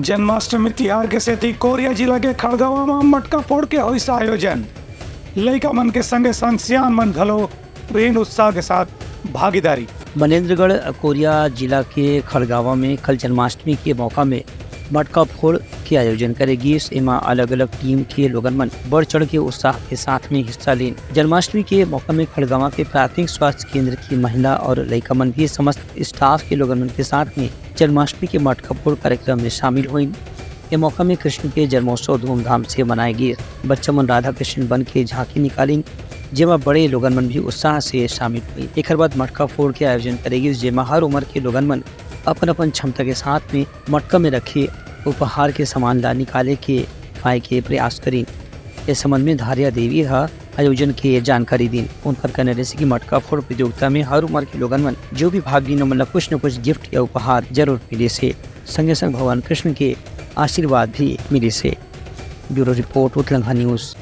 जन्माष्टमी तिहार के सेती कोरिया जिला के खड़गवा में मटका फोड़ के होइस आयोजन। लइका मन के संगे संग सियान मन घलो पूर्ण उत्साह के साथ भागीदारी। मनेन्द्रगढ़ कोरिया जिला के खड़गवा में कल जन्माष्टमी के मौका में मटका फोड़ के आयोजन करेगी। इसमें अलग अलग टीम के लोगन मन बढ़ चढ़ के उत्साह के साथ में हिस्सा लें। जन्माष्टमी के मौका में खड़गवा के प्राथमिक स्वास्थ्य केंद्र की महिला और लइका मन भी समस्त स्टाफ के लोगन मन के साथ में जन्माष्टमी के मटका फोड़ कार्यक्रम में शामिल हुई। ये मौका में कृष्ण के जन्मोत्सव धूमधाम से मनाएगी। बच्चा मन राधा कृष्ण बन के झांकी निकाली, जेमा बड़े लोगन मन भी उत्साह से शामिल हुई। एक बाद मटका फोड़ के आयोजन करेगी, जेमा हर उम्र के लोगन मन अपन अपन क्षमता के साथ में मटका में रखे उपहार के सामान ला निकाले के पाए के प्रयास करी। इस संबंध में धारिया देवी आयोजन के जानकारी दी। उनका कहना जैसे कि मटका फोड़ प्रतियोगिता में हर उम्र के लोगन मन जो भी भाग ली मतलब कुछ न कुछ गिफ्ट या उपहार जरूर मिले से, संगे संग भगवान कृष्ण के आशीर्वाद भी मिले से। ब्यूरो रिपोर्ट उत्तलंघा न्यूज़।